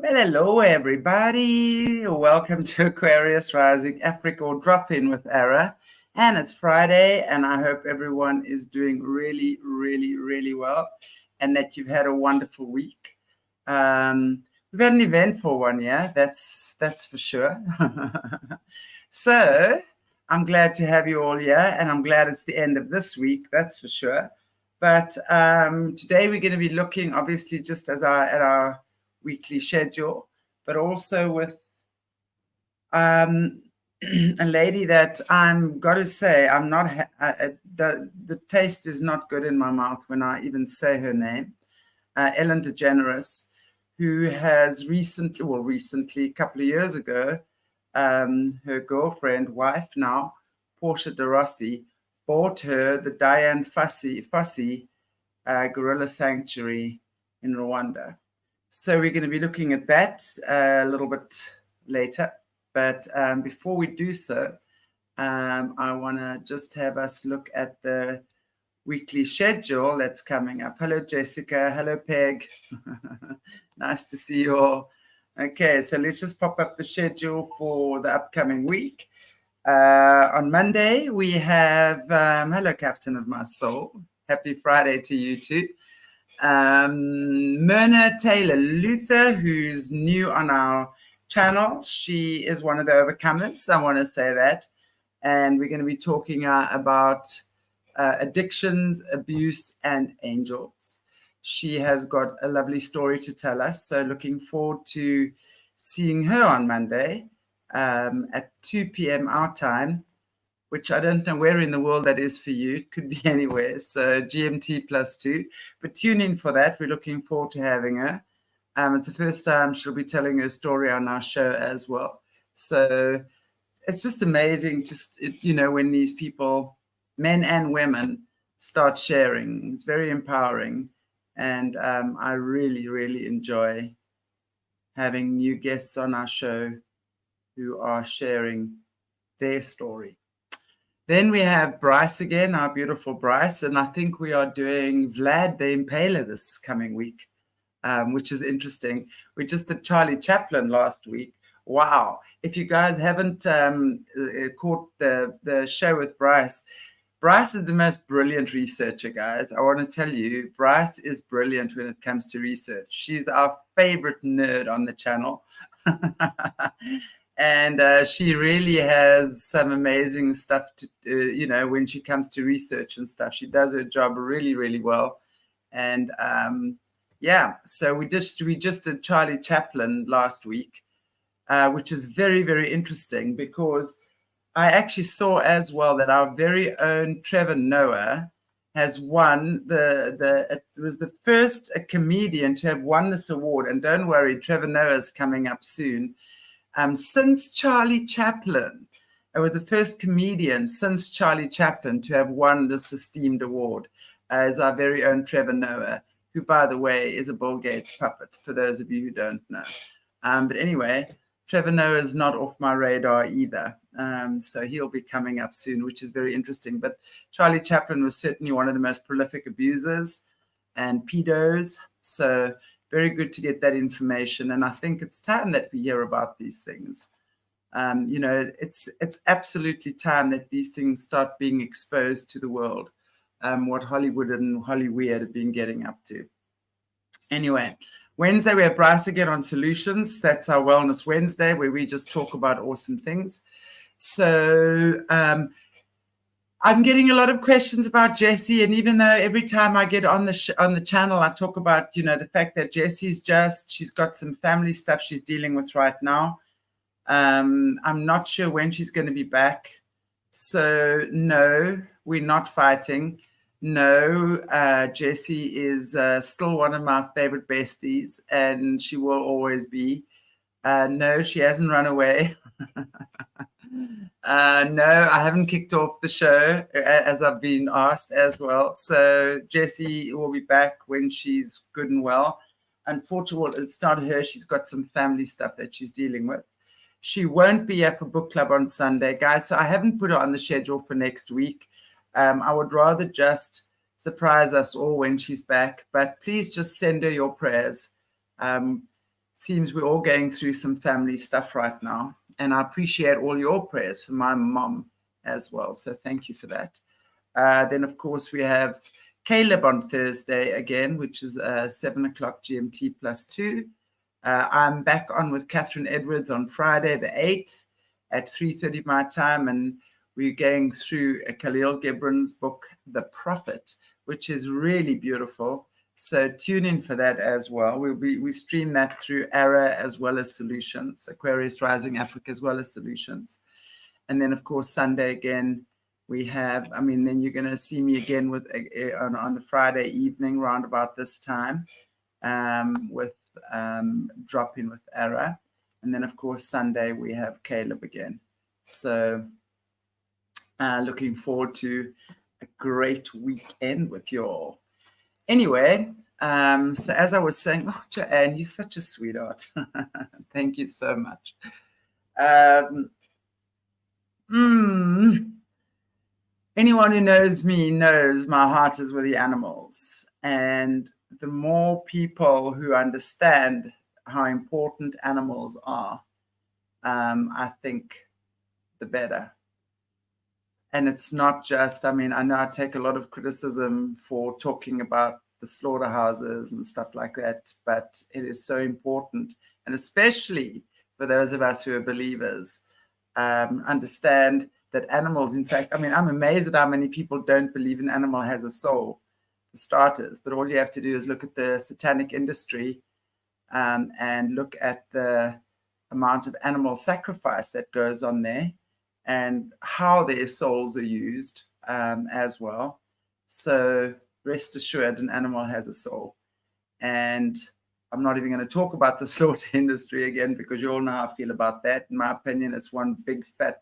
Well, hello, everybody. Welcome to Aquarius Rising Africa Drop-In with ARA. And it's Friday, and I hope everyone is doing really, really, really well and that you've had a wonderful week. We've had an eventful one, yeah, that's for sure. So I'm glad to have you all here, and I'm glad it's the end of this week, that's for sure. But today we're going to be looking, obviously, just as at our weekly schedule, but also with a lady that I'm got to say I'm not the taste is not good in my mouth when I even say her name, Ellen Degeneres, who has recently a couple of years ago, her girlfriend, wife now, Portia de Rossi, bought her the Diane Fossey Gorilla Sanctuary in Rwanda. So we're going to be looking at that a little bit later. But before we do so, I want to just have us look at the weekly schedule that's coming up. Hello, Jessica. Hello, Peg. Nice to see you all. Okay, so let's just pop up the schedule for the upcoming week. On Monday, we have, hello, Captain of my Soul. Happy Friday to you too. Morné Taylor Luther, who's new on our channel. She is one of the overcomers, I want to say that. And we're going to be talking about addictions, abuse, and angels. She has got a lovely story to tell us. So looking forward to seeing her on Monday at 2 p.m. our time, which I don't know where in the world that is for you. It could be anywhere. So GMT +2. But tune in for that. We're looking forward to having her. It's the first time she'll be telling her story on our show as well. So it's just amazing, when these people, men and women, start sharing. It's very empowering. And I really, really enjoy having new guests on our show who are sharing their story. Then we have Bryce again, our beautiful Bryce, and I think we are doing Vlad the Impaler this coming week, which is interesting. We just did Charlie Chaplin last week. Wow. If you guys haven't caught the show with Bryce, Bryce is the most brilliant researcher, guys. I want to tell you, Bryce is brilliant when it comes to research. She's our favorite nerd on the channel. And she really has some amazing stuff to, when she comes to research and stuff. She does her job really, really well. And so we just did Charlie Chaplin last week, which is very, very interesting because I actually saw as well that our very own Trevor Noah has won it was the first comedian to have won this award. And don't worry, Trevor Noah is coming up soon. Since Charlie Chaplin, I was the first comedian since Charlie Chaplin to have won this esteemed award, as our very own Trevor Noah, who, by the way, is a Bill Gates puppet, for those of you who don't know. But anyway, Trevor Noah is not off my radar either. So he'll be coming up soon, which is very interesting. But Charlie Chaplin was certainly one of the most prolific abusers and pedos. So very good to get that information. And I think it's time that we hear about these things. It's absolutely time that these things start being exposed to the world, what Hollywood and Hollyweird have been getting up to. Anyway, Wednesday, we have Bryce again on Solutions. That's our Wellness Wednesday, where we just talk about awesome things. So I'm getting a lot of questions about Jessie, and even though every time I get on the channel, I talk about, the fact that Jessie's she's got some family stuff she's dealing with right now. I'm not sure when she's going to be back. So no, we're not fighting. No, Jessie is still one of my favorite besties, and she will always be. No, she hasn't run away. No, I haven't kicked off the show, as I've been asked as well. So Jessie will be back when she's good and well. Unfortunately, it's not her. She's got some family stuff that she's dealing with. She won't be here for book club on Sunday, guys. So I haven't put her on the schedule for next week. I would rather just surprise us all when she's back. But please just send her your prayers. seems we're all going through some family stuff right now. And I appreciate all your prayers for my mom as well. So thank you for that. Then, of course, we have Caleb on Thursday again, which is 7 o'clock GMT +2. I'm back on with Catherine Edwards on Friday, the 8th at 3:30 my time. And we're going through Khalil Gibran's book, The Prophet, which is really beautiful. So tune in for that as well. We stream that through ARA as well as Solutions, Aquarius Rising Africa as well as Solutions. And then, of course, Sunday again, we have, then you're going to see me again with on the Friday evening, round about this time, with Drop In with ARA. And then, of course, Sunday, we have Caleb again. So looking forward to a great weekend with you all. Anyway, so as I was saying, oh, Joanne, you're such a sweetheart. Thank you so much. Anyone who knows me knows my heart is with the animals. And the more people who understand how important animals are, I think the better. And it's not just, I know I take a lot of criticism for talking about the slaughterhouses and stuff like that, but it is so important. And especially for those of us who are believers, understand that animals, in fact, I'm amazed at how many people don't believe an animal has a soul, for starters. But all you have to do is look at the satanic industry and look at the amount of animal sacrifice that goes on there, and how their souls are used as well. So rest assured, an animal has a soul. And I'm not even going to talk about the slaughter industry again, because you all know how I feel about that. In my opinion, it's one big fat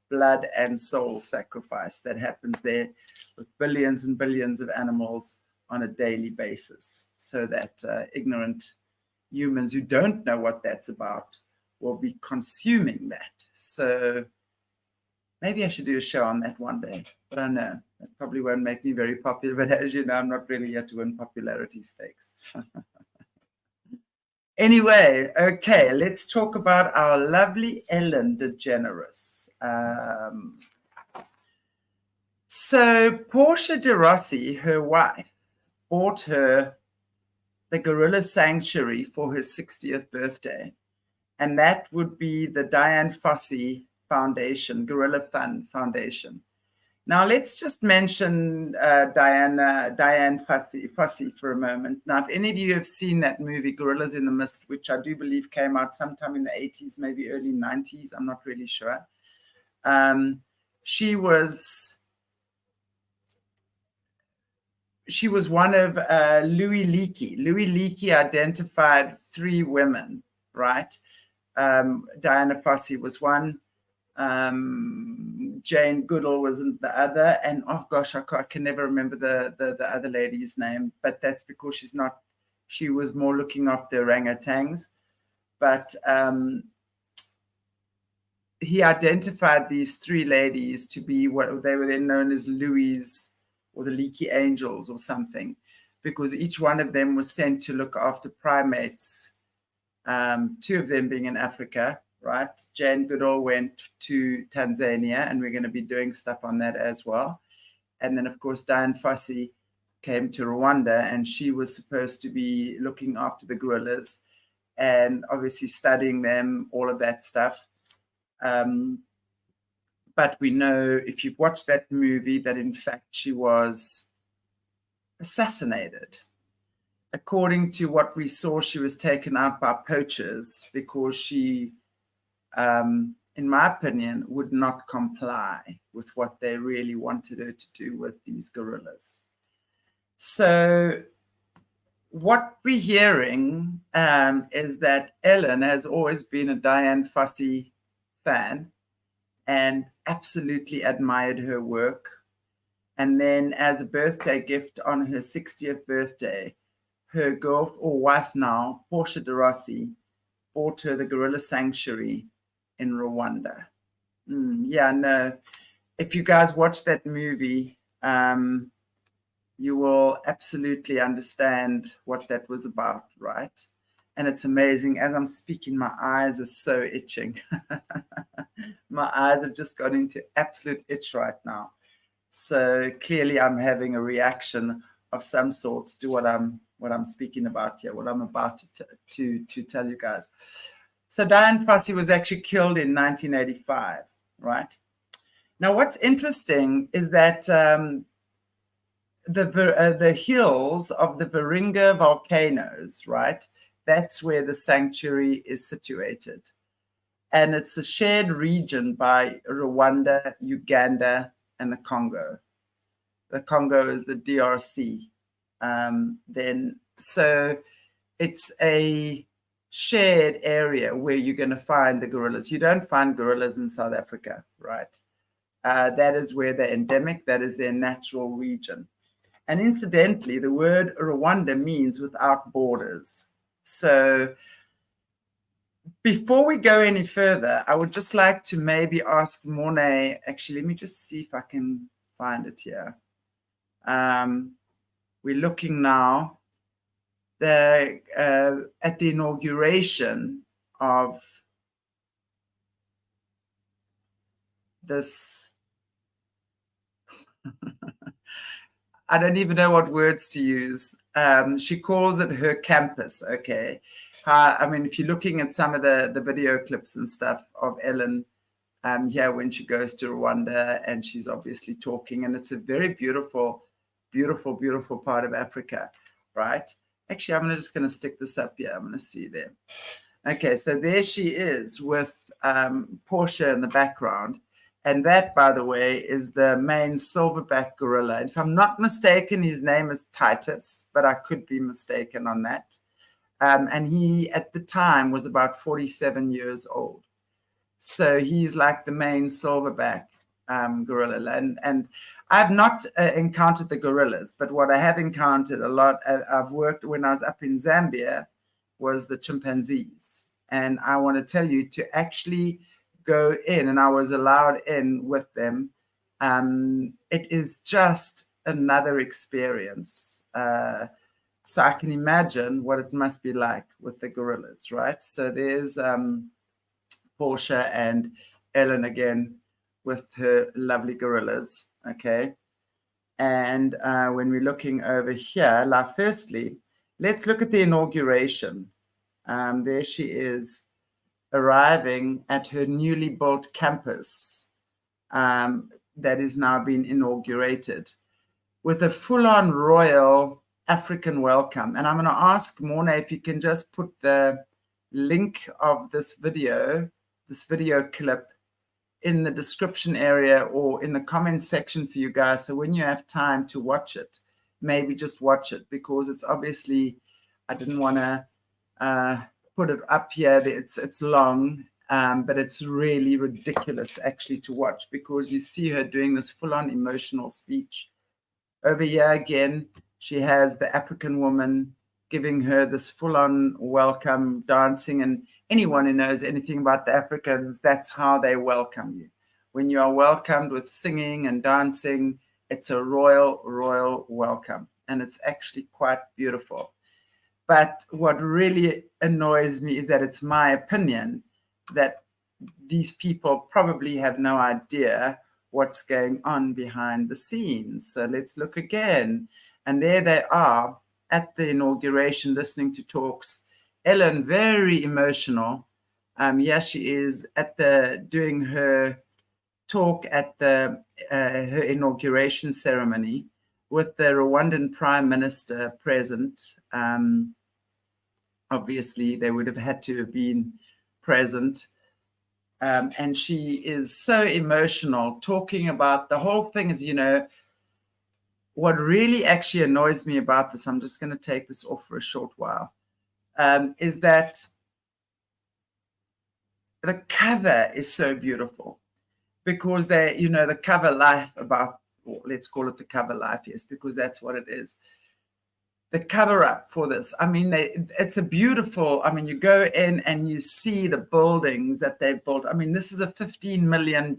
blood and soul sacrifice that happens there with billions and billions of animals on a daily basis, so that ignorant humans who don't know what that's about will be consuming that. So maybe I should do a show on that one day, but I know that probably won't make me very popular. But as you know, I'm not really here to win popularity stakes. Anyway, okay, let's talk about our lovely Ellen DeGeneres. So Portia de Rossi, her wife, bought her the Gorilla Sanctuary for her 60th birthday. And that would be the Diane Fossey Foundation, Gorilla Fund Foundation. Now, let's just mention Diane Fossey for a moment. Now, if any of you have seen that movie, Gorillas in the Mist, which I do believe came out sometime in the 80s, maybe early 90s, I'm not really sure. She was one of Louis Leakey. Louis Leakey identified 3 women, right? Diana Fossey was one. Jane Goodall was the other, and oh gosh, I can never remember the other lady's name, but that's because she was more looking after orangutans. But he identified these 3 ladies to be what they were then known as Louis, or the Leakey Angels or something, because each one of them was sent to look after primates, 2 of them being in Africa. Right, Jane Goodall went to Tanzania, and we're going to be doing stuff on that as well. And then, of course, Diane Fossey came to Rwanda, and she was supposed to be looking after the gorillas and obviously studying them, all of that stuff. But we know, if you've watched that movie, that in fact she was assassinated. According to what we saw, she was taken out by poachers because she, in my opinion, would not comply with what they really wanted her to do with these gorillas. So what we're hearing is that Ellen has always been a Diane Fossey fan and absolutely admired her work. And then as a birthday gift on her 60th birthday, her girl or wife now, Portia de Rossi, bought her the Gorilla Sanctuary in Rwanda. Yeah, no. If you guys watch that movie, you will absolutely understand what that was about, right? And it's amazing. As I'm speaking, my eyes are so itching. My eyes have just got into absolute itch right now. So clearly I'm having a reaction of some sorts to what I'm speaking about here, what I'm about to tell you guys. So Dian Fossey was actually killed in 1985, right? Now, what's interesting is that the hills of the Virunga volcanoes, right? That's where the sanctuary is situated. And it's a shared region by Rwanda, Uganda, and the Congo. The Congo is the DRC. So it's a shared area where you're going to find the gorillas. You don't find gorillas in South Africa, right? That is where they're endemic. That is their natural region. And incidentally, the word Rwanda means without borders. So before we go any further, I would just like to maybe ask Morné. Actually, let me just see if I can find it here. We're looking now at the inauguration of this. I don't even know what words to use. She calls it her campus. Okay. I mean, if you're looking at some of the video clips and stuff of Ellen here when she goes to Rwanda, and she's obviously talking, and it's a very beautiful, beautiful, beautiful part of Africa, right? Actually, I'm just going to stick this up here. I'm going to see there. Okay, so there she is with Portia in the background. And that, by the way, is the main silverback gorilla. If I'm not mistaken, his name is Titus, but I could be mistaken on that. And he, at the time, was about 47 years old. So he's like the main silverback gorilla. And I've not encountered the gorillas, but what I have encountered a lot, I've worked when I was up in Zambia, was the chimpanzees. And I want to tell you to actually go in, and I was allowed in with them. It is just another experience. So I can imagine what it must be like with the gorillas, right? So there's Portia and Ellen again with her lovely gorillas, okay? And when we're looking over here, like firstly, let's look at the inauguration. There she is, arriving at her newly built campus that is now being inaugurated with a full-on royal African welcome. And I'm going to ask Morné if you can just put the link of this video clip in the description area or in the comment section for you guys. So when you have time to watch it, maybe just watch it, because it's obviously, I didn't want to put it up here. It's long, but it's really ridiculous actually to watch, because you see her doing this full-on emotional speech. Over here again, she has the African woman giving her this full-on welcome, dancing, and anyone who knows anything about the Africans, that's how they welcome you. When you are welcomed with singing and dancing, it's a royal, royal welcome, and it's actually quite beautiful. But what really annoys me is that it's my opinion that these people probably have no idea what's going on behind the scenes. So let's look again. And there they are at the inauguration, listening to talks. Ellen, very emotional. Yeah, she is at doing her talk at her inauguration ceremony with the Rwandan Prime Minister present. Obviously, they would have had to have been present. And she is so emotional, talking about the whole thing is, what really actually annoys me about this, I'm just going to take this off for a short while, is that the cover is so beautiful, because the cover life about, or let's call it the cover life, yes, because that's what it is. The cover up for this, I mean, it's a beautiful, I mean, you go in and you see the buildings that they've built. I mean, this is a $15 million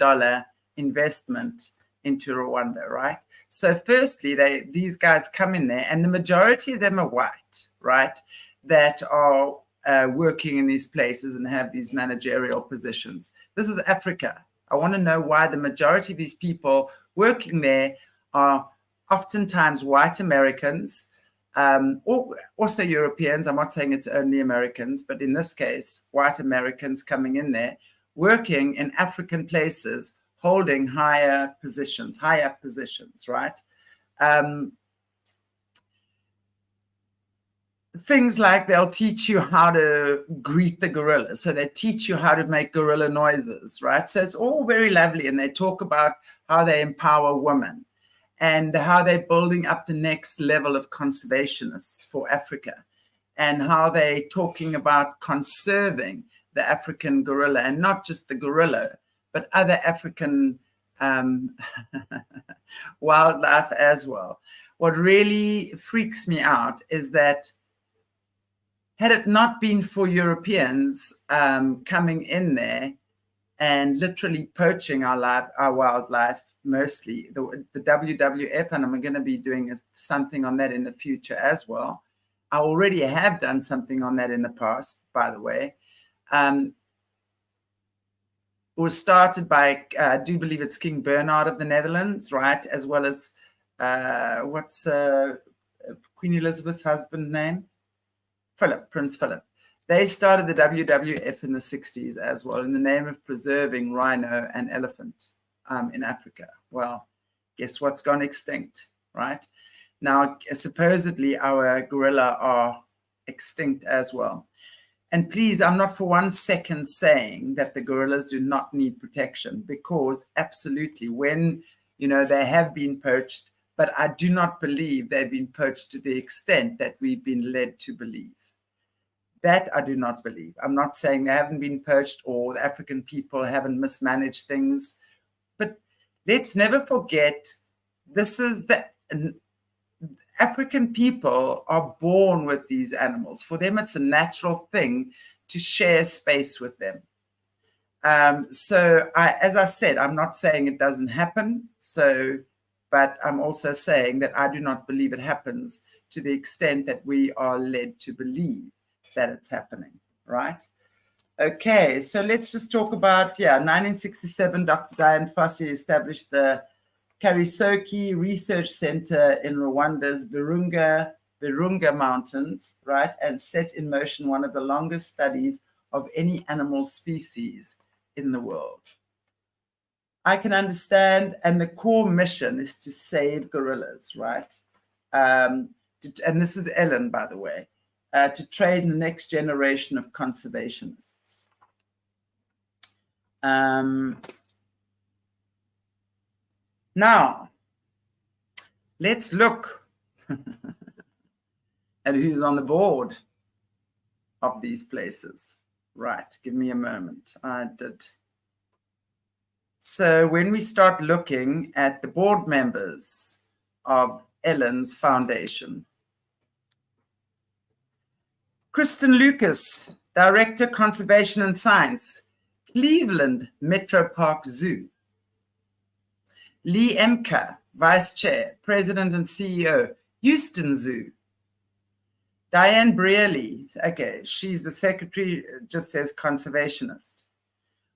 investment into Rwanda, right? So firstly, these guys come in there, and the majority of them are white, right? That are working in these places and have these managerial positions. This is Africa. I want to know why the majority of these people working there are oftentimes white Americans, or also Europeans. I'm not saying it's only Americans, but in this case, white Americans coming in there, working in African places, holding higher positions, right? Things like they'll teach you how to greet the gorilla. So they teach you how to make gorilla noises, right? So it's all very lovely. And they talk about how they empower women and how they're building up the next level of conservationists for Africa, and how they're talking about conserving the African gorilla, and not just the gorilla, but other African wildlife as well. What really freaks me out is that had it not been for Europeans coming in there and literally poaching our wildlife, mostly the WWF, and I'm going to be doing something on that in the future as well. I already have done something on that in the past, by the way. It was started by, I do believe it's King Bernard of the Netherlands, right? As well as, what's Queen Elizabeth's husband's name? Prince Philip. They started the WWF in the 60s as well, in the name of preserving rhino and elephant in Africa. Well, guess what's gone extinct, right? Now, supposedly our gorilla are extinct as well. And please, I'm not for 1 second saying that the gorillas do not need protection, because absolutely, when, they have been poached, but I do not believe they've been poached to the extent that we've been led to believe. That I do not believe. I'm not saying they haven't been poached or the African people haven't mismanaged things, but let's never forget, this is the African people are born with these animals. For them, it's a natural thing to share space with them. So as I said, I'm not saying it doesn't happen. But I'm also saying that I do not believe it happens to the extent that we are led to believe that it's happening, right? Okay, so let's just talk about, 1967, Dr. Diane Fossey established the Karisoki Research Center in Rwanda's Virunga Mountains, right? And set in motion one of the longest studies of any animal species in the world. I can understand, and the core mission is to save gorillas, right? And this is Ellen, by the way, to train the next generation of conservationists. Now, let's look at who's on the board of these places. Right, give me a moment. I did. So when we start looking at the board members of Ellen's Foundation, Kristen Lucas, Director, Conservation and Science, Cleveland Metro Park Zoo. Lee Emker, Vice Chair, President and CEO, Houston Zoo. Diane Brearley, okay, she's the Secretary, just says conservationist.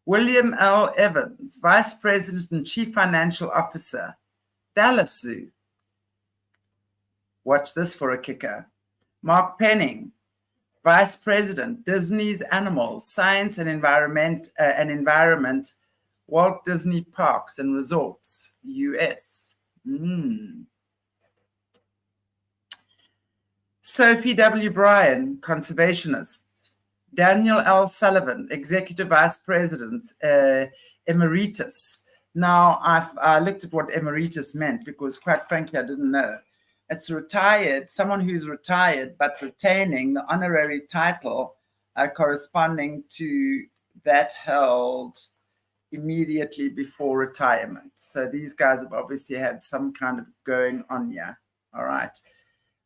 William L. Evans, Vice President and Chief Financial Officer, Dallas Zoo. Watch this for a kicker. Mark Penning, Vice President, Disney's Animals, Science and Environment, Walt Disney Parks and Resorts, US. Sophie W. Bryan, Conservationists. Daniel L. Sullivan, Executive Vice President, Emeritus. Now, I looked at what emeritus meant because, quite frankly, I didn't know. It's retired, someone who's retired, but retaining the honorary title corresponding to that held immediately before retirement. So these guys have obviously had some kind of going on here. All right.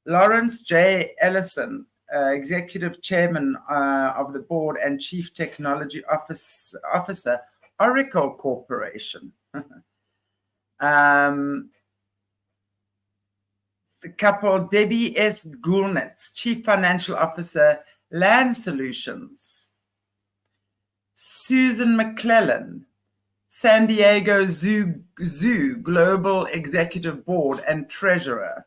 Lawrence J. Ellison, Executive Chairman of the Board and Chief Technology Officer, Oracle Corporation. The couple, Debbie S. Gulnitz, Chief Financial Officer, Land Solutions. Susan McClellan, San Diego Zoo Global Executive Board and Treasurer.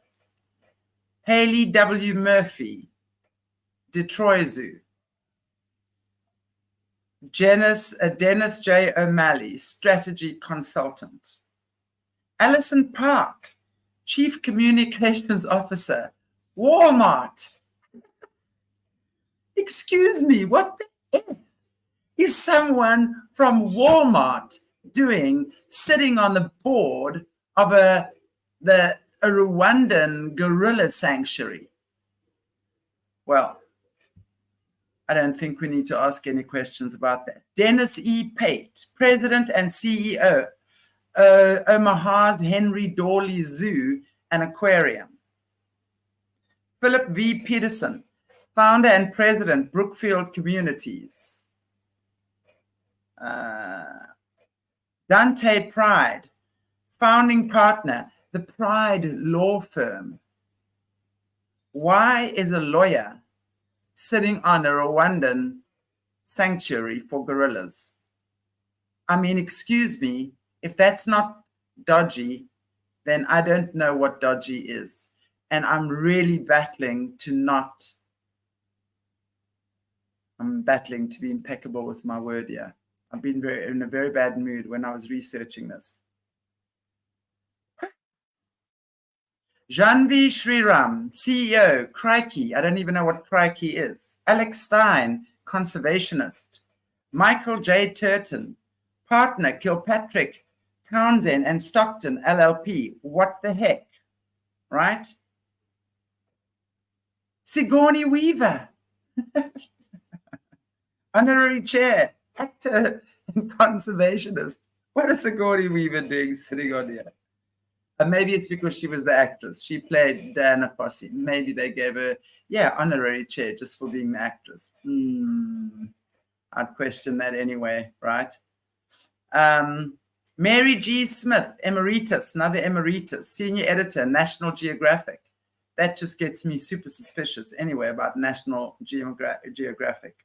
Haley W. Murphy, Detroit Zoo. Dennis J. O'Malley, Strategy Consultant. Alison Park, Chief Communications Officer, Walmart. Excuse me, what the F is someone from Walmart doing sitting on the board of a Rwandan gorilla sanctuary? Well, I don't think we need to ask any questions about that. Dennis E. Pate, President and CEO, Omaha's Henry Dorley Zoo and Aquarium. Philip V. Peterson, Founder and President, Brookfield Communities. Dante Pride, Founding Partner, the Pride Law Firm. Why is a lawyer sitting on a Rwandan sanctuary for gorillas? I mean, excuse me, if that's not dodgy, then I don't know what dodgy is. And I'm really battling to be impeccable with my word here. I've been in a very bad mood when I was researching this. Janvi Sriram, CEO, Crikey. I don't even know what Crikey is. Alex Stein, conservationist. Michael J. Turton, partner, Kilpatrick, Townsend and Stockton, LLP. What the heck, right? Sigourney Weaver, honorary chair, actor and conservationist. What is Sigourney Weaver doing sitting on here? Maybe it's because she was the actress. She played Diana Fossey. Maybe they gave her, honorary chair just for being the actress. I'd question that anyway, right? Mary G. Smith, emeritus, another emeritus, senior editor, National Geographic. That just gets me super suspicious anyway about National Geographic.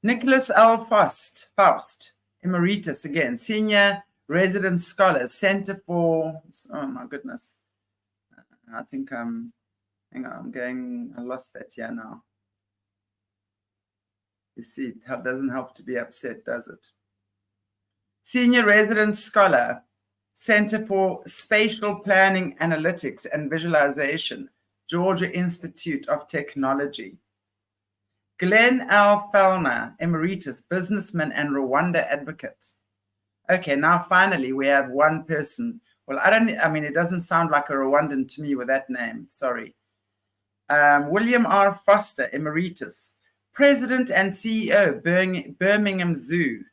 Nicholas L. Faust, emeritus again, senior resident scholar, Center for, oh my goodness. I think hang on, I lost that here now. You see, it doesn't help to be upset, does it? Senior resident scholar, Center for Spatial Planning, Analytics and Visualization, Georgia Institute of Technology. Glenn L. Fellner, emeritus, businessman and Rwanda advocate. Okay, now finally we have one person. Well, it doesn't sound like a Rwandan to me with that name, sorry. William R. Foster, emeritus, president and CEO, Birmingham Zoo.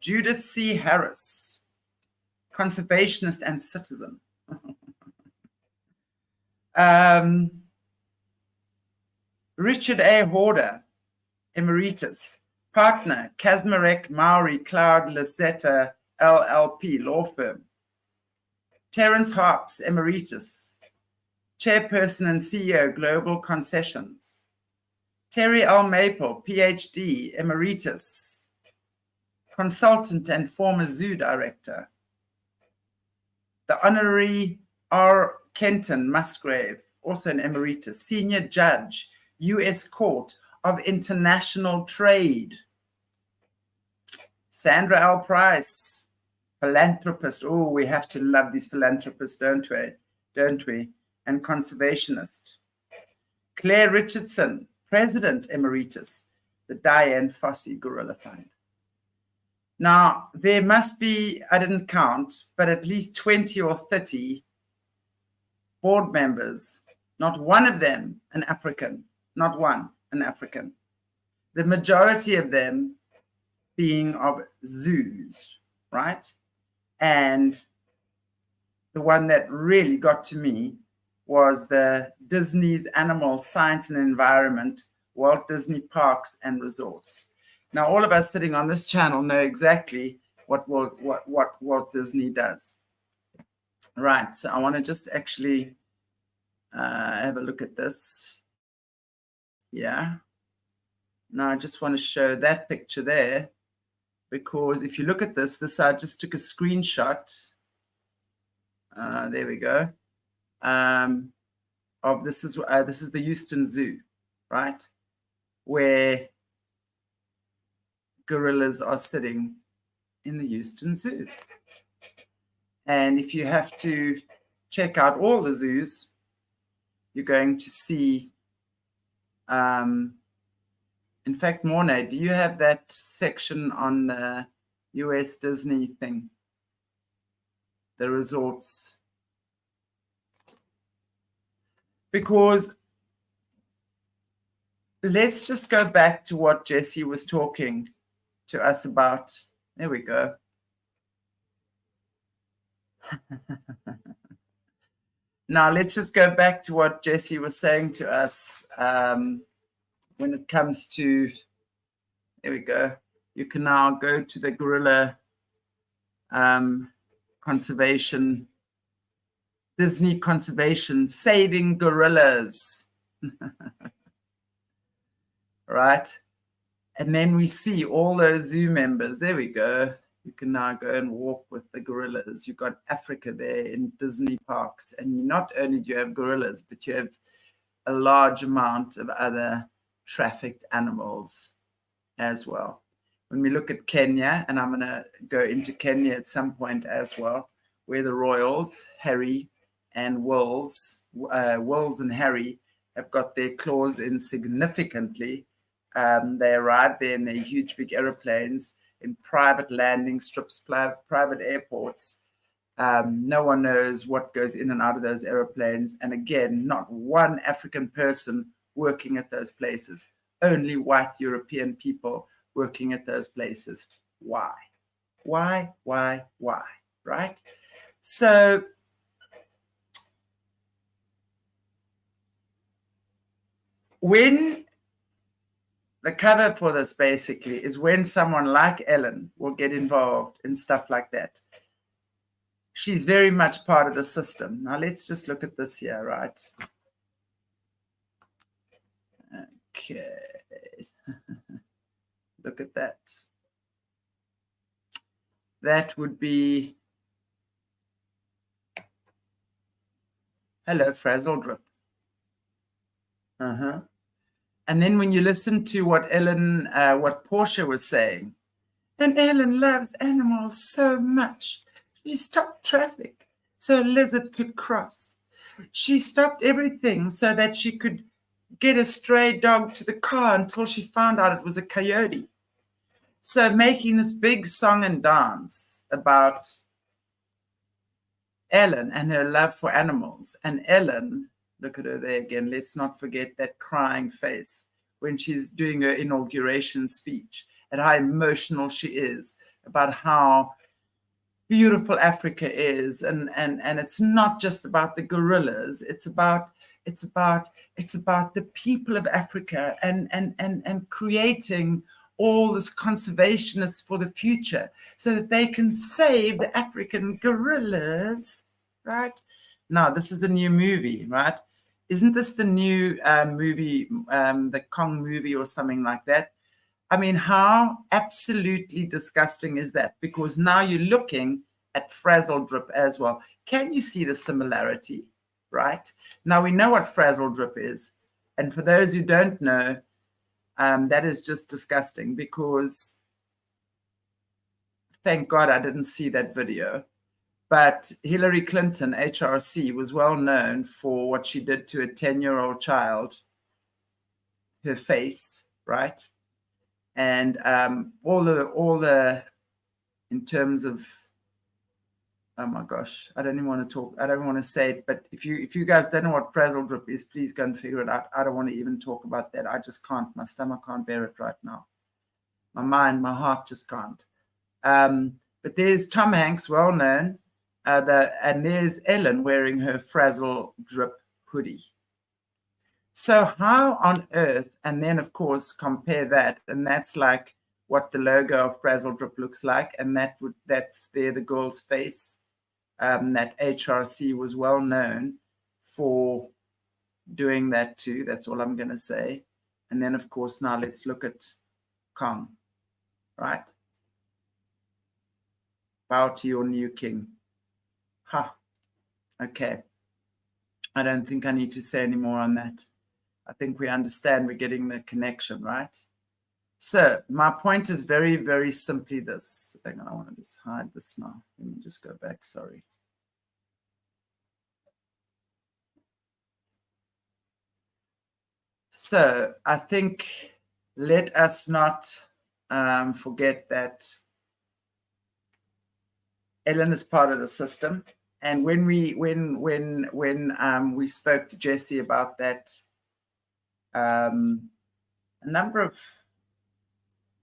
Judith C. Harris, conservationist and citizen. Richard A. Horder, emeritus, partner, Kasmarek Maori Cloud Lasetta LLP law firm. Terence Harps, emeritus, chairperson and CEO, Global Concessions. Terry L. Maple, PhD, emeritus, consultant and former zoo director. The Honorary R. Kenton Musgrave, also an emeritus, senior judge, U.S. Court of International Trade. Sandra L. Price, philanthropist. Oh, we have to love these philanthropists, don't we? And conservationist. Claire Richardson, president emeritus, the Diane Fossey Gorilla Fund. Now, there must be, I didn't count, but at least 20 or 30 board members, not one of them an African, not one an African. The majority of them being of zoos, right? And the one that really got to me was the Disney's Animal Science and Environment, Walt Disney Parks and Resorts. Now, all of us sitting on this channel know exactly what Walt Disney does. Right, so I want to just actually have a look at this. Yeah. Now I just want to show that picture there, because if you look at this I just took a screenshot. There we go. Of this is the Houston Zoo, right, where gorillas are sitting in the Houston Zoo. And if you have to check out all the zoos, you're going to see, in fact, Morné, do you have that section on the US Disney thing? The resorts? Because let's just go back to what Jessie was talking to us about. There we go. Now let's just go back to what Jessie was saying to us when it comes to, there we go. You can now go to the gorilla conservation, Disney conservation, saving gorillas. Right? And then we see all those zoo members. There we go. You can now go and walk with the gorillas. You've got Africa there in Disney parks. And not only do you have gorillas, but you have a large amount of other trafficked animals as well. When we look at Kenya, and I'm going to go into Kenya at some point as well, where the royals, Harry and Wills and Harry, have got their claws in significantly. They arrive there in their huge big aeroplanes, in private landing strips, private airports. No one knows what goes in and out of those aeroplanes. And again, not one African person working at those places, only white European people working at those places. Why? Why? Right? So when the cover for this basically is when someone like Ellen will get involved in stuff like that. She's very much part of the system. Now let's just look at this here, right? Okay. Look at that. That would be, hello, Frazzle Drip. And then when you listen to what what Portia was saying, and Ellen loves animals so much. She stopped traffic so a lizard could cross. She stopped everything so that she could get a stray dog to the car until she found out it was a coyote. So making this big song and dance about Ellen and her love for animals. And Ellen, look at her there again. Let's not forget that crying face when she's doing her inauguration speech and how emotional she is about how beautiful Africa is. And it's not just about the gorillas. It's about the people of Africa and creating all this conservationists for the future so that they can save the African gorillas, right? Now, this is the new movie, right? Isn't this the new movie, the Kong movie or something like that? I mean, how absolutely disgusting is that? Because now you're looking at Frazzle Drip as well. Can you see the similarity, right? Now, we know what Frazzle Drip is. And for those who don't know, that is just disgusting, because thank God I didn't see that video. But Hillary Clinton, HRC, was well known for what she did to a 10-year-old child, her face, right? And all the, in terms of, oh my gosh, I don't even want to talk. I don't want to say it. But if you guys don't know what Frazzle Drip is, please go and figure it out. I don't want to even talk about that. I just can't. My stomach can't bear it right now. My mind, my heart just can't. But there's Tom Hanks, well known, and there's Ellen wearing her Frazzle Drip hoodie. So how on earth, and then of course compare that, and that's like what the logo of Frazzle Drip looks like, and that's there the girl's face. That HRC was well known for doing that too. That's all I'm going to say. And then, of course, now let's look at Kong, right? Bow to your new king. Ha. Okay. I don't think I need to say any more on that. I think we understand we're getting the connection, right? So my point is very, very simply this. Hang on, I want to just hide this now. Let me just go back, sorry. So I think let us not forget that Ellen is part of the system. And when we spoke to Jessie about that, a number of,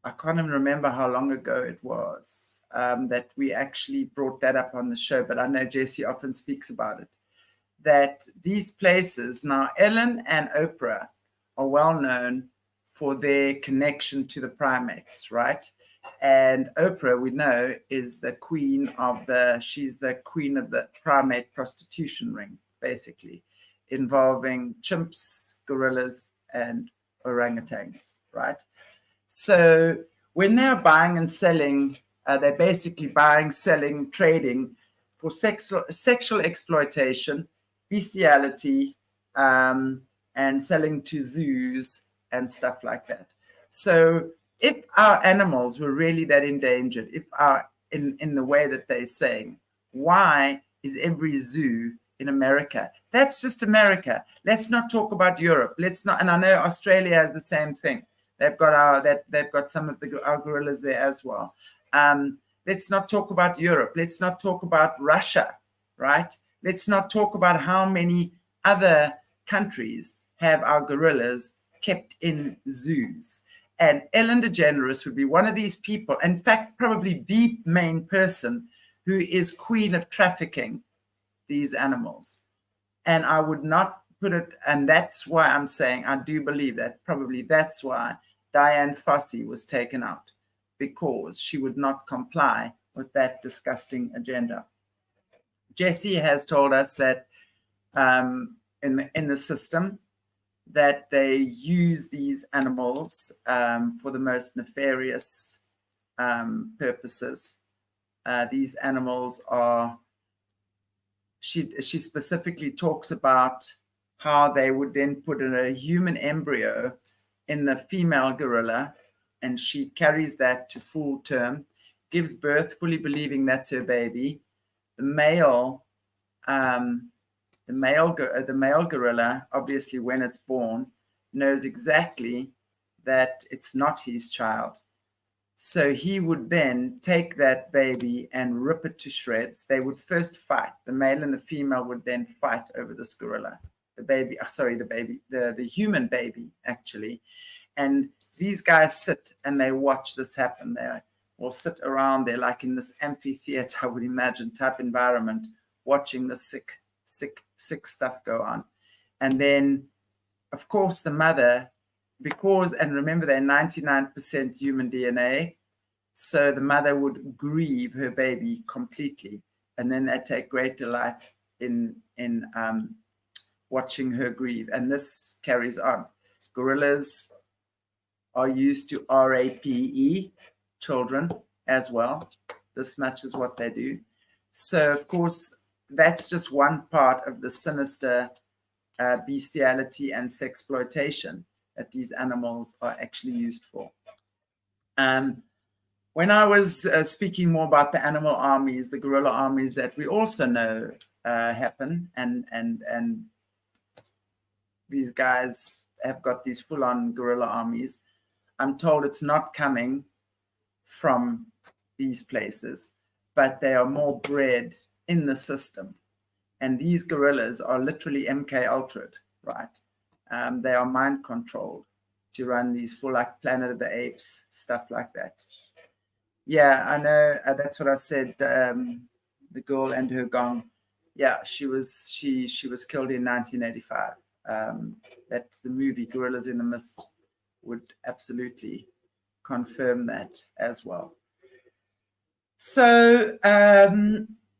I can't even remember how long ago it was that we actually brought that up on the show, but I know Jessie often speaks about it, that these places, now Ellen and Oprah are well known for their connection to the primates, right? And Oprah, we know, is the queen of she's the queen of the primate prostitution ring, basically, involving chimps, gorillas, and orangutans, right? So when they're buying and selling, they're basically buying, selling, trading for sexual exploitation, bestiality, and selling to zoos and stuff like that. So if our animals were really that endangered, if in the way that they're saying, why is every zoo in America? That's just America. Let's not talk about Europe. Let's not, and I know Australia has the same thing. They've got some of our gorillas there as well. Let's not talk about Europe. Let's not talk about Russia, right? Let's not talk about how many other countries have our gorillas kept in zoos. And Ellen DeGeneres would be one of these people, in fact, probably the main person who is queen of trafficking these animals. And I would not put it, and that's why I'm saying I do believe that probably that's why Diane Fossey was taken out, because she would not comply with that disgusting agenda. Jessie has told us that in the system, that they use these animals for the most nefarious purposes. These animals are, she specifically talks about how they would then put in a human embryo in the female gorilla, and she carries that to full term, gives birth, fully believing that's her baby. The male gorilla, obviously, when it's born, knows exactly that it's not his child. So he would then take that baby and rip it to shreds. They would first fight. The male and the female would then fight over this gorilla. The human baby, actually. And these guys sit and they watch this happen. They will sit around there like in this amphitheater, I would imagine, type environment, watching the sick stuff go on. And then, of course, the mother, and remember, they're 99% human DNA, so the mother would grieve her baby completely, and then they take great delight in watching her grieve. And this carries on. Gorillas are used to RAPE, children, as well. This much is what they do. So, of course, that's just one part of the sinister bestiality and sexploitation that these animals are actually used for. When I was speaking more about the animal armies, the gorilla armies that we also know happen, and these guys have got these full-on gorilla armies, I'm told it's not coming from these places, but they are more bred in the system. And these gorillas are literally MK Ultra'd, right? They are mind controlled to run these full, like Planet of the Apes, stuff like that. Yeah, I know. That's what I said. The girl and her gong. Yeah, she was killed in 1985. That's the movie Gorillas in the Mist would absolutely confirm that as well. So,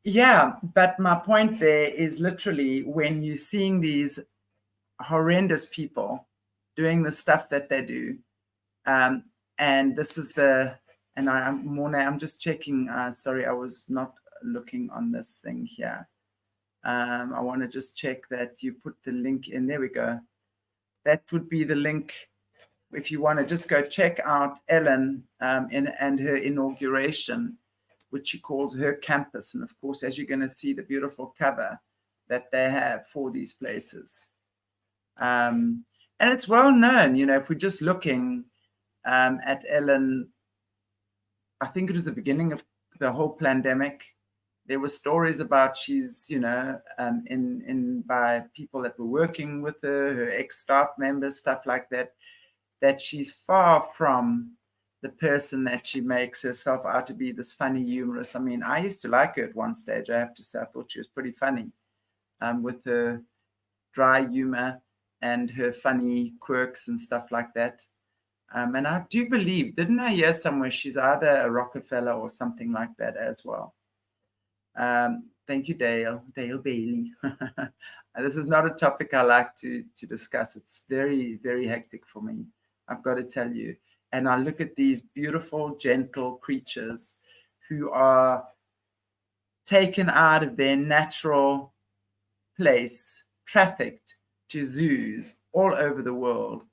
yeah, but my point there is literally when you're seeing these horrendous people doing the stuff that they do. And this is Morné, I'm just checking. Sorry, I was not looking on this thing here. I want to just check that you put the link in. There we go. That would be the link if you want to just go check out Ellen and her inauguration, which she calls her campus. And of course, as you're going to see, the beautiful cover that they have for these places. And it's well known, you know, if we're just looking at Ellen, I think it was the beginning of the whole pandemic. There were stories about she's, you know, by people that were working with her ex-staff members, stuff like that, that she's far from the person that she makes herself out to be, this funny, humorous. I mean, I used to like her at one stage, I have to say. I thought she was pretty funny with her dry humor and her funny quirks and stuff like that. And I do believe, didn't I hear somewhere she's either a Rockefeller or something like that as well. Thank you, Dale Bailey. This is not a topic I like to discuss. It's very, very hectic for me, I've got to tell you. And I look at these beautiful, gentle creatures who are taken out of their natural place, trafficked to zoos all over the world,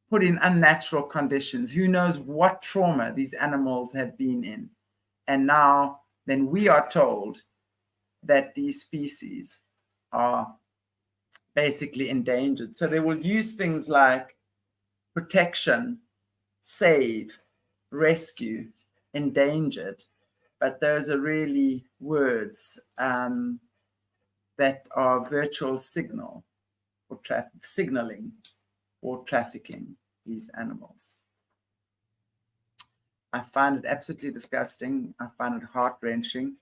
put in unnatural conditions. Who knows what trauma these animals have been in. And now, then we are told that these species are basically endangered. So they will use things like protection, save, rescue, endangered. But those are really words that are virtual signaling for trafficking these animals. I find it absolutely disgusting. I find it heart-wrenching.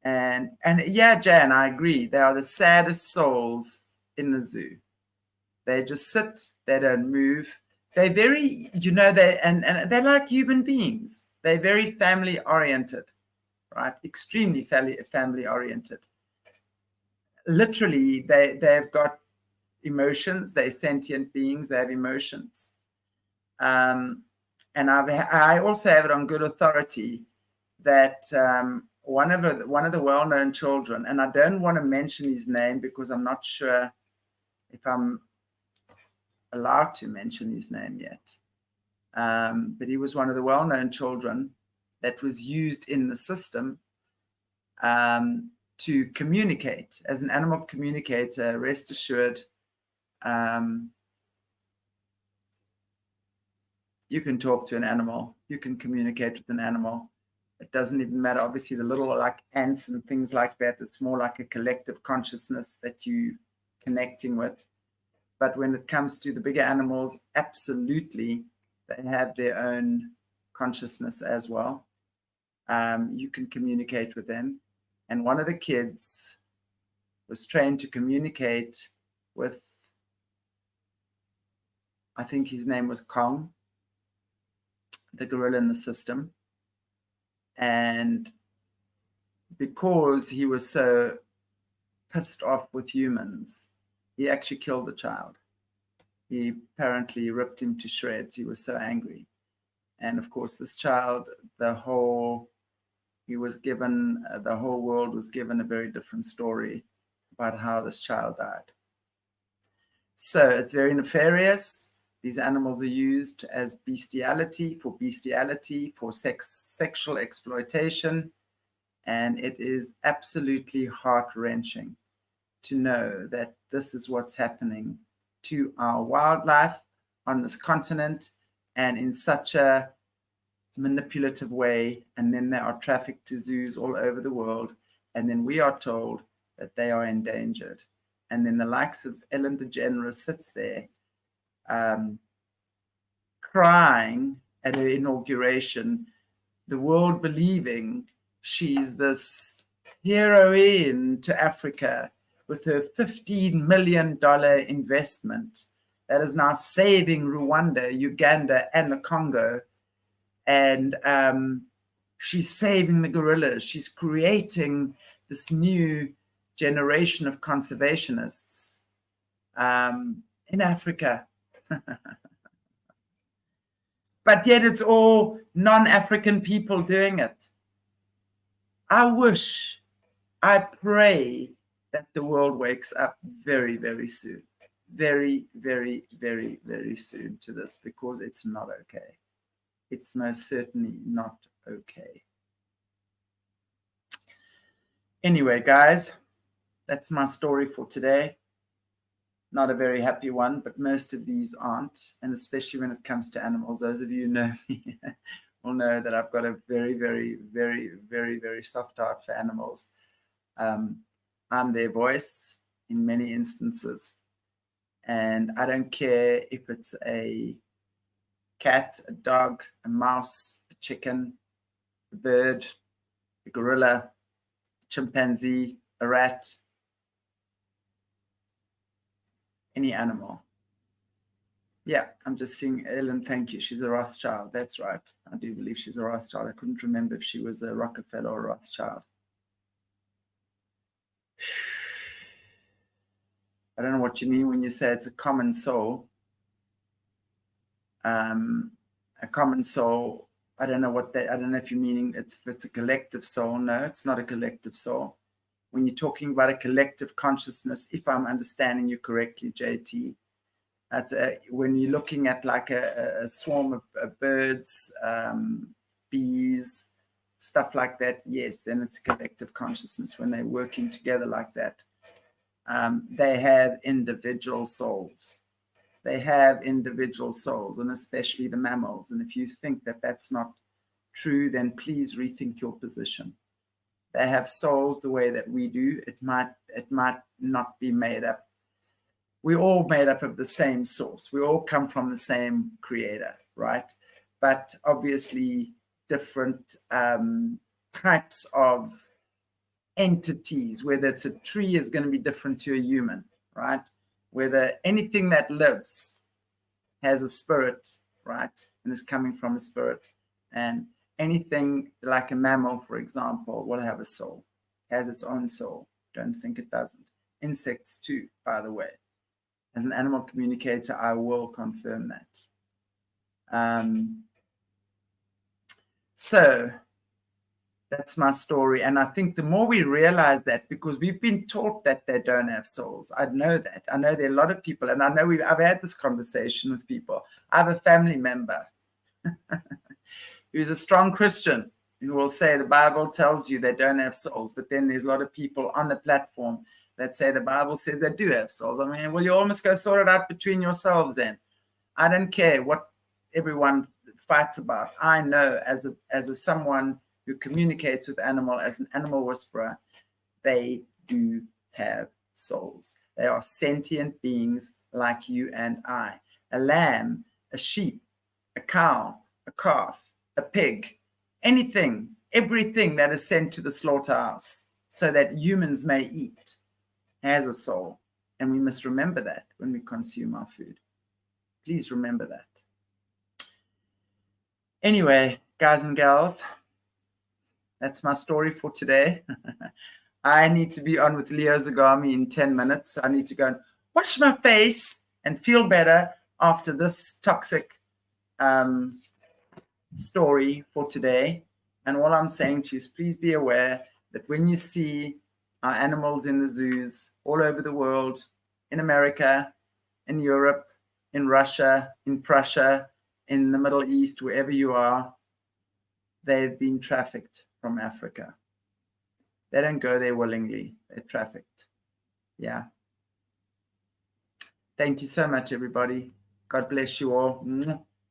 And yeah, Jan, I agree. They are the saddest souls in the zoo. They just sit, they don't move. They're very, you know, and they're like human beings. They're very family-oriented, right? Extremely family-oriented. Literally, they've got emotions. They're sentient beings. They have emotions. And I also have it on good authority that one of the well-known children, and I don't want to mention his name because I'm not sure if I'm allowed to mention his name yet. But he was one of the well-known children that was used in the system to communicate. As an animal communicator, rest assured, you can talk to an animal. You can communicate with an animal. It doesn't even matter, obviously, the little like ants and things like that. It's more like a collective consciousness that you're connecting with. But when it comes to the bigger animals, absolutely, they have their own consciousness as well. You can communicate with them. And one of the kids was trained to communicate with, I think his name was Kong, the gorilla in the system. And because he was so pissed off with humans, he actually killed the child. He apparently ripped him to shreds. He was so angry. And of course, this child, the whole world was given a very different story about how this child died. So it's very nefarious. These animals are used as bestiality, for sexual exploitation. And it is absolutely heart-wrenching to know that this is what's happening to our wildlife on this continent and in such a manipulative way. And then they are trafficked to zoos all over the world. And then we are told that they are endangered. And then the likes of Ellen Degeneres sits there crying at her inauguration, the world believing she's this heroine to Africa with her $15 million investment that is now saving Rwanda, Uganda, and the Congo. And she's saving the gorillas. She's creating this new generation of conservationists in Africa. But yet it's all non-African people doing it. I wish, I pray that the world wakes up very, very soon. Very, very, very, very soon to this, because it's not okay. It's most certainly not okay. Anyway, guys, that's my story for today. Not a very happy one, but most of these aren't. And especially when it comes to animals, those of you who know me will know that I've got a very, very, very, very, very soft heart for animals. I'm their voice in many instances. And I don't care if it's a cat, a dog, a mouse, a chicken, a bird, a gorilla, a chimpanzee, a rat, any animal. Yeah, I'm just seeing Ellen, thank you. She's a Rothschild. That's right. I do believe she's a Rothschild. I couldn't remember if she was a Rockefeller or a Rothschild. I don't know what you mean when you say it's a common soul. A common soul, I don't know what that, I don't know if you're meaning if it's a collective soul. No, it's not a collective soul. When you're talking about a collective consciousness, if I'm understanding you correctly, JT, that's when you're looking at like a swarm of birds, bees, stuff like that, yes, then it's a collective consciousness when they're working together like that. They have individual souls. They have individual souls, and especially the mammals. And if you think that that's not true, then please rethink your position. They have souls the way that we do. It might not be made up. We're all made up of the same source. We all come from the same creator, right? But obviously different types of entities, whether it's a tree is going to be different to a human, right? Whether anything that lives has a spirit, right? And is coming from a spirit. And anything like a mammal, for example, will have a soul, has its own soul. Don't think it doesn't. Insects too, by the way. As an animal communicator, I will confirm that. So that's my story. And I think the more we realize that, because we've been taught that they don't have souls. I know that. I know there are a lot of people, and I know I've had this conversation with people. I have a family member who's a strong Christian who will say the Bible tells you they don't have souls. But then there's a lot of people on the platform that say the Bible says they do have souls. I mean, well, you almost go sort it out between yourselves then. I don't care what everyone fights about. I know as a someone who communicates with animal, as an animal whisperer, they do have souls. They are sentient beings like you and I. A lamb, a sheep, a cow, a calf, a pig, anything, everything that is sent to the slaughterhouse so that humans may eat has a soul. And we must remember that when we consume our food. Please remember that. Anyway, guys and gals, that's my story for today. I need to be on with Leo Zagami in 10 minutes. I need to go and wash my face and feel better after this toxic story for today. And all I'm saying to you is please be aware that when you see our animals in the zoos all over the world, in America, in Europe, in Russia, in Prussia, in the Middle East, wherever you are, they've been trafficked from Africa. They don't go there willingly. They're trafficked. Yeah. Thank you so much, everybody. God bless you all.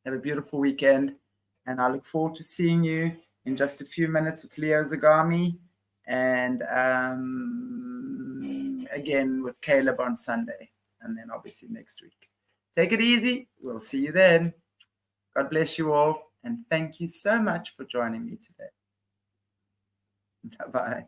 Have a beautiful weekend. And I look forward to seeing you in just a few minutes with Leo Zagami. And again with Caleb on Sunday. And then obviously next week. Take it easy. We'll see you then. God bless you all. And thank you so much for joining me today. Bye-bye.